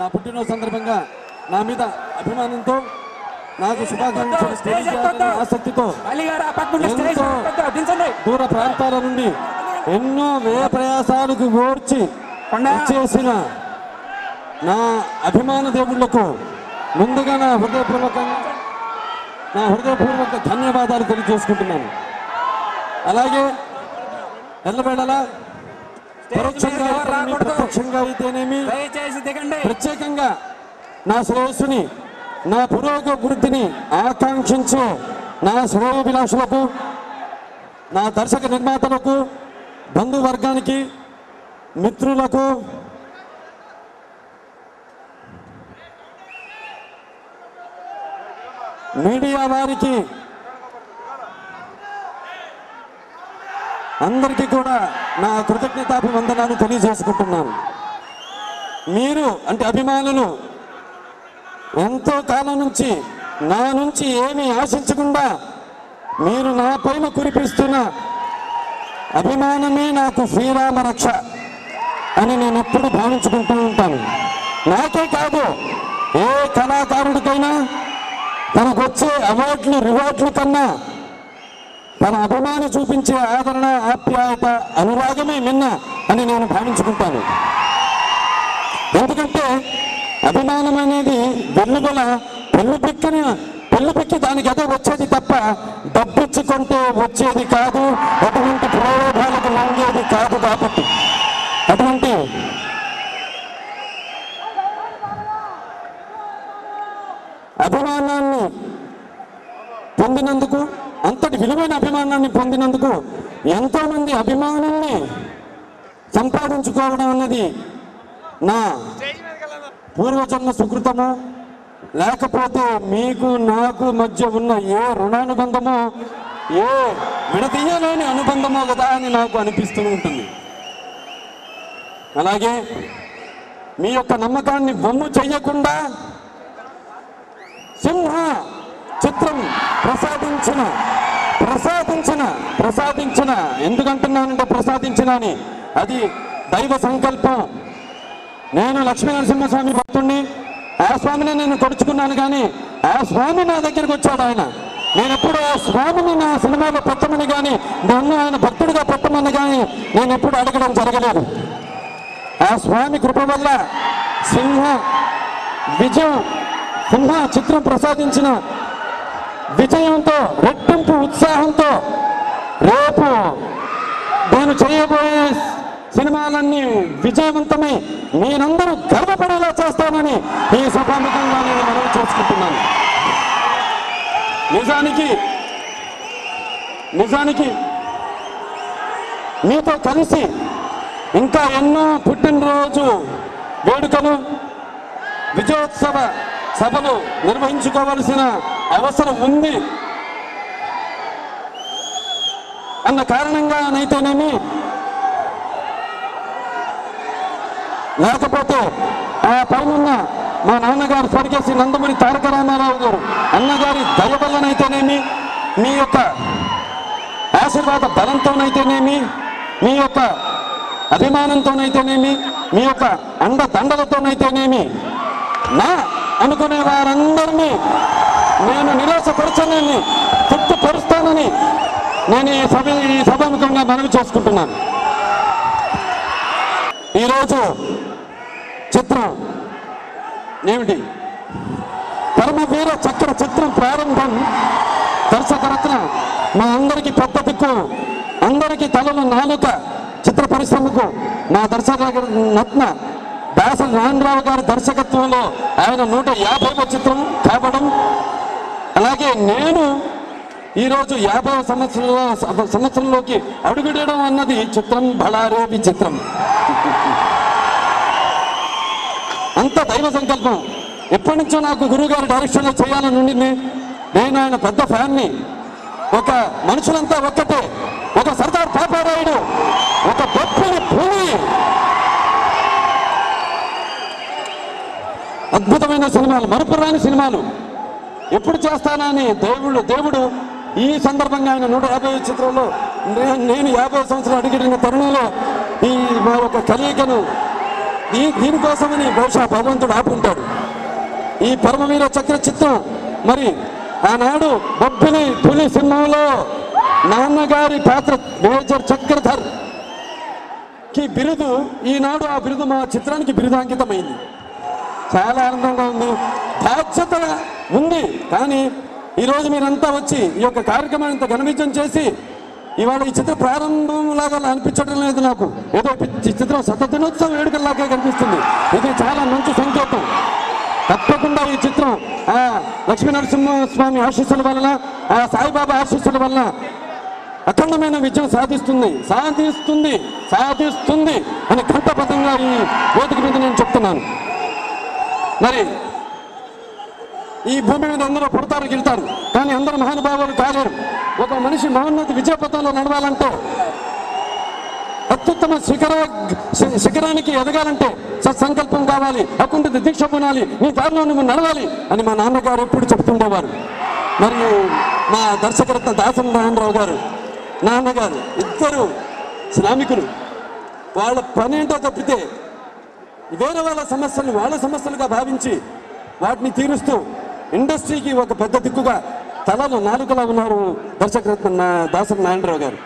నా పుట్టినరోజు సందర్భంగా నా మీద అభిమానంతో నాకు శుభాకాంక్షలు తెలియజేయాలనే ఆసక్తితో దూర ప్రాంతాల నుండి ఎన్నో వ్యయ ప్రయాసాలకు ఓర్చి చేసిన నా అభిమాన దేవుళ్లకు ముందుగా నా హృదయపూర్వక ధన్యవాదాలు తెలియజేసుకుంటున్నాను. అలాగే ఎల్లవేళలా పరోక్షంగా ప్రత్యక్షంగా అయితేనేమి ప్రత్యేకంగా నా శ్రేయస్సుని నా పురోగతిని ఆకాంక్షించే నా శ్రేయోభిలాషులకు నా దర్శక నిర్మాతలకు బంధువర్గానికి మిత్రులకు మీడియా వారికి అందరికీ కూడా నా కృతజ్ఞతాభివందనాలు తెలియజేసుకుంటున్నాను. మీరు అంటే అభిమానులు ఎంతో కాలం నుంచి నా నుంచి ఏమీ ఆశించకుండా మీరు నా పైన కురిపిస్తున్న అభిమానమే నాకు శ్రీరామ రక్ష అని నేను ఎప్పుడు భావించుకుంటూ ఉంటాను. నాకే కాదు, ఏ కళాకారుడికైనా తనకు వచ్చే అవార్డులు రివార్డుల కన్నా తన అభిమాని చూపించే ఆదరణ ఆప్యాయత అనురాగమే మిన్న అని నేను భావించుకుంటాను. ఎందుకంటే అభిమానం అనేది వెన్నుగల పెళ్ళిపెక్కి దానికి అదే వచ్చేది తప్ప డబ్బిచ్చుకుంటే వచ్చేది కాదు, అటువంటి ప్రలోభాలకు లొంగేది కాదు. కాబట్టి అటువంటి అభిమానాన్ని పొందినందుకు, అంతటి విలువైన అభిమానాన్ని పొందినందుకు ఎంతోమంది అభిమానుల్ని సంపాదించుకోవడం అన్నది నా పూర్వజన్మ సుకృతమో లేకపోతే మీకు నాకు మధ్య ఉన్న ఏ రుణానుబంధమో ఏ విడదీయలేని అనుబంధమో కదా అని నాకు అనిపిస్తూ ఉంటుంది. అలాగే మీ యొక్క నమ్మకాన్ని బొమ్ము చెయ్యకుండా సింహ చిత్రం ప్రసాదించిన ఎందుకంటున్నానంటే ప్రసాదించిన అని అది దైవ సంకల్పం. నేను లక్ష్మీనరసింహస్వామి భక్తుడిని, ఆ స్వామిని నేను కొడుచుకున్నాను, కానీ ఆ స్వామి నా దగ్గరికి వచ్చాడు. నేను ఎప్పుడు ఆ స్వామిని నా సినిమాలో పెట్టమని కానీ నన్ను ఆయన భక్తుడిగా పెట్టమని కానీ నేను ఎప్పుడు అడగడం జరగలేదు. ఆ స్వామి కృప వల్ల సింహ చిత్రం ప్రసాదించిన విజయంతో, రెట్టింపు ఉత్సాహంతో రేపు నేను చేయబోయే సినిమాలన్నీ విజయవంతమై మీరందరూ గర్వపడేలా చేస్తానని ఈ సభాముఖంగా నేను మనవి చేసుకుంటున్నాను. నిజానికి మీతో కలిసి ఇంకా ఎన్నో పుట్టినరోజు వేడుకలు, విజయోత్సవ సభలు నిర్వహించుకోవాల్సిన అవసరం ఉంది అన్న కారణంగానైతేనేమి, లేకపోతే ఆ పైన మా నాన్నగారు స్వర్గేసి నందమూరి తారక రామారావు గారు అన్నగారి దయ వల్లనైతేనేమి, మీ యొక్క ఆశీర్వాద బలంతోనైతేనేమి, మీ యొక్క అభిమానంతోనైతేనేమి, మీ యొక్క అండదండలతోనైతేనేమి నా అనుకునే వారందరినీ నేను నిరాశపరచనని, తృప్తిపరుస్తానని నేను ఈ సభాముఖంగా మనవి చేసుకుంటున్నాను. ఈరోజు చిత్రం ఏమిటి? పరమవీర చక్ర చిత్రం ప్రారంభం. దర్శకరత్న మా అందరికీ పెద్ద దిక్కు, అందరికీ తలలు నాలుక చిత్ర పరిశ్రమకు మా దర్శకరత్న దాసరి నారాయణరావు గారి దర్శకత్వంలో ఆయన 150వ చిత్రం కావడం, అలాగే నేను ఈరోజు 50వ సంవత్సరంలోకి అడుగుడడం అన్నది చిత్రం బళారేవి చిత్రం. అంత దైవ సంకల్పం. ఎప్పటి నుంచో నాకు గురువుగారు డైరెక్షన్లో చేయాలని ఉండింది. నేను ఆయన పెద్ద ఫ్యాన్ని. ఒక మనుషులంతా ఒక్కటే, ఒక సర్దార్ పాపారాయుడు, ఒక గొప్పని భూమి, అద్భుతమైన సినిమాలు, మరుపురాని సినిమాలు ఎప్పుడు చేస్తానని దేవుడు ఈ సందర్భంగా ఆయన 150 చిత్రంలో నేను 50 సంవత్సరాలు అడిగిన తరుణంలో ఈ మా యొక్క కలయికను దీనికోసమని బహుశా భగవంతుడు ఆపుంటాడు. ఈ పరమవీర చక్ర చిత్రం మరి ఆనాడు బొబ్బిలి పులి సినిమాలో నాన్నగారి పాత్ర మేజర్ చక్రధర్ కి బిరుదు, ఈనాడు ఆ బిరుదు మా చిత్రానికి బిరుదాంకితమైంది. చాలా ఆనందంగా ఉంది, బాధ్యత ఉంది. కానీ ఈరోజు మీరంతా వచ్చి ఈ యొక్క కార్యక్రమాన్ని ఇంత ఘనవిజయం చేసి ఇవాళ ఈ చిత్ర ప్రారంభం లాగా అనిపించడం లేదు నాకు. ఏదో ఈ చిత్రం శతదినోత్సవ వేడుకలాగే కనిపిస్తుంది. ఇది చాలా మంచి సంకేతం. తప్పకుండా ఈ చిత్రం ఆ లక్ష్మీనరసింహస్వామి ఆశీస్సుల వలన, ఆ సాయిబాబా ఆశీస్సుల వలన అఖండమైన విజయం సాధిస్తుంది అని కంఠబద్ధంగా ఈ వేదిక మీద నేను చెప్తున్నాను. మరి ఈ భూమి మీద అందరూ పుడతారు గెలుతారు, కానీ అందరూ మహానుభావులు కాలేరు. ఒక మనిషి మహోన్నత విజయపథంలో నడవాలంటే, అత్యుత్తమ శిఖరానికి ఎదగాలంటే సత్సంకల్పం కావాలి, అకుంఠిత దీక్ష పొందాలి, నీ దారిలో నువ్వు నడవాలి అని మా నాన్నగారు ఎప్పుడు చెప్తుండేవారు. మరియు మా దర్శకరత్న దాసరి నారాయణరావు గారు, నాన్నగారు ఇద్దరు శ్రామికులు. వాళ్ళ పని ఏంటో తప్పితే వేరే వాళ్ళ సమస్యలను వాళ్ళ సమస్యలుగా భావించి వాటిని తీరుస్తూ ఇండస్ట్రీకి ఒక పెద్ద దిక్కుగా తలలో నాలుకలా ఉన్నారు దర్శకరత్న దాసరి నారాయణరావు గారు.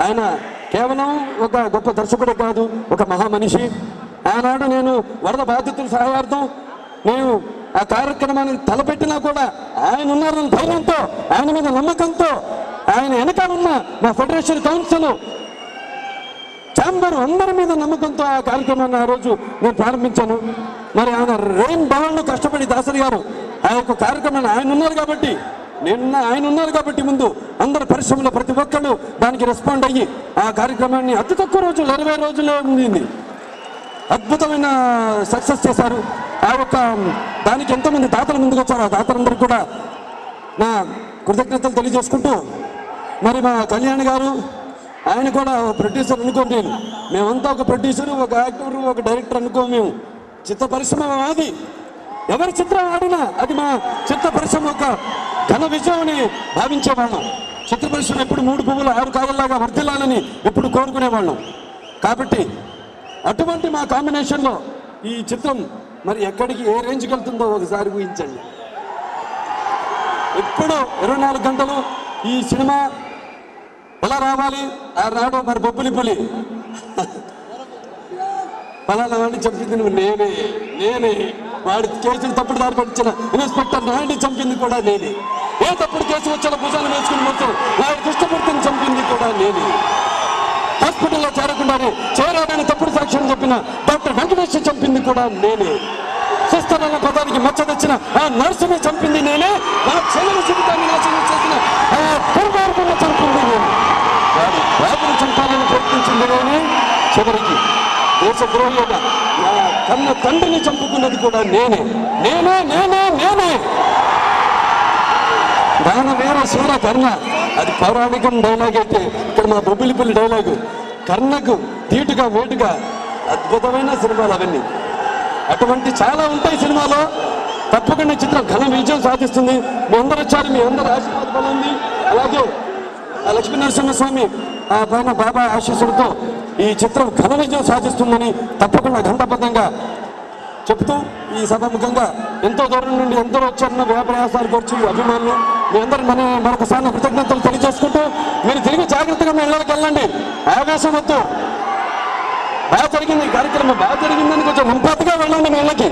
ఆయన కేవలం ఒక గొప్ప దర్శకుడే కాదు, ఒక మహామనిషి. ఆనాడు నేను వరద బాధితుల సహాయార్థం నేను ఆ కార్యక్రమాన్ని తలపెట్టినా కూడా ఆయన ఉన్నారన్న ధైర్యంతో, ఆయన మీద నమ్మకంతో, ఆయన వెనకాలన్న మా ఫెడరేషన్ కౌన్సిల్ ఛాంబర్ అందరి మీద నమ్మకంతో ఆ కార్యక్రమాన్ని ఆ రోజు నేను ప్రారంభించాను. మరి ఆయన రెయిన్ బాండ్లు కష్టపడి దాసరి గారు ఆ యొక్క కార్యక్రమాన్ని ఆయన ఉన్నారు కాబట్టి ముందు అందరు పరిశ్రమలో ప్రతి ఒక్కళ్ళు దానికి రెస్పాండ్ అయ్యి ఆ కార్యక్రమాన్ని అతి తక్కువ రోజులు 20 రోజులే ఉంది అద్భుతమైన సక్సెస్ చేశారు. ఆ యొక్క దానికి ఎంతోమంది దాతలు ముందుకు వచ్చారు. ఆ దాతలందరూ కూడా నా కృతజ్ఞతలు తెలియజేసుకుంటూ, మరి మా కళ్యాణ్ గారు ఆయన కూడా ప్రొడ్యూసర్ అనుకోండి. మేమంతా ఒక ప్రొడ్యూసర్, ఒక యాక్టర్, ఒక డైరెక్టర్ అనుకో. మేము చిత్ర పరిశ్రమ అది ఎవరి చిత్రం ఆడినా అది మా చిత్ర పరిశ్రమ ఒక ఘన విజయం అని భావించేవాళ్ళం. చిత్ర పరిశ్రమ ఎప్పుడు 3 పువ్వులు 6 కాయల్లాగా వర్ధిల్లాలని ఎప్పుడు కోరుకునేవాళ్ళం. కాబట్టి అటువంటి మా కాంబినేషన్లో ఈ చిత్రం మరి ఎక్కడికి ఏ రేంజ్కి వెళ్తుందో ఒకసారి ఊహించండి. ఎప్పుడు 24 గంటలు ఈ సినిమా ఎలా రావాలి, ఆ రావడం మరి బొబ్బిలి పులి పలానా వాడిని చంపింది నువ్వు నేనే వాడి కేసులు తప్పుడు దారి పట్టించిన ఇన్స్పెక్టర్ నాయుడిని చంపింది కూడా నేనే, ఏ తప్పుడు కేసు వచ్చాలో భుజాలు వేసుకుని మొత్తం వాడి కృష్ణమూర్తిని చంపింది కూడా నేనే, హాస్పిటల్లో చేరాడని తప్పుడు సాక్ష్యం చెప్పిన డాక్టర్ వెంకటేష్ చంపింది కూడా నేనే, సుస్థలన్న పదానికి మచ్చ తెచ్చిన ఆ నర్సుని చంపింది నేనే, నా చెల్లెల జీవితాన్ని నాశనం చేసిన ఆ దుర్మార్గుని చంపింది నేను, వాడి బాబుని చంపాలని ప్రయత్నించింది నేనే, చివరికి దేశద్రోహిగా నా కన్న తండ్రిని చంపుకున్నది కూడా నేనే. దానవీర శూర కర్ణ అది పౌరాణికం డైలాగ్ అయితే, ఇక్కడ మా బొబ్బిలిపల్లి డైలాగు కర్ణకు తీటుగా వేటుగా అద్భుతమైన సినిమాలు అవన్నీ. అటువంటి చాలా ఉంటాయి సినిమాలో. తప్పకుండా చిత్రం ఘన విజయం సాధిస్తుంది. మీ అందరూ వచ్చారు, మీ అందరూ ఆశీర్వాద బలం ఉంది. అలాగే ఆ లక్ష్మీనరసింహస్వామి ఆ పైన బాబా ఆశీస్సులతో ఈ చిత్రం ఘన విజయం సాధిస్తుందని తప్పకుండా ఘంటాబద్ధంగా చెప్తూ ఈ సభాముఖంగా ఎంతో దూరం నుండి ఎందరో వచ్చారన్న వ్యాపారసాలు వచ్చి అభిమానులు మీ అందరూ మరొకసారి కృతజ్ఞతలు తెలియజేసుకుంటూ మీరు తిరిగి జాగ్రత్తగా మీ ఇళ్ళకి వెళ్ళండి. ఆవేశం వద్దు. బాగా జరిగింది ఈ కార్యక్రమం, బాగా జరిగిందని కొంచెం నింపాతిగా వెళ్ళండి మీ ఇళ్ళకి.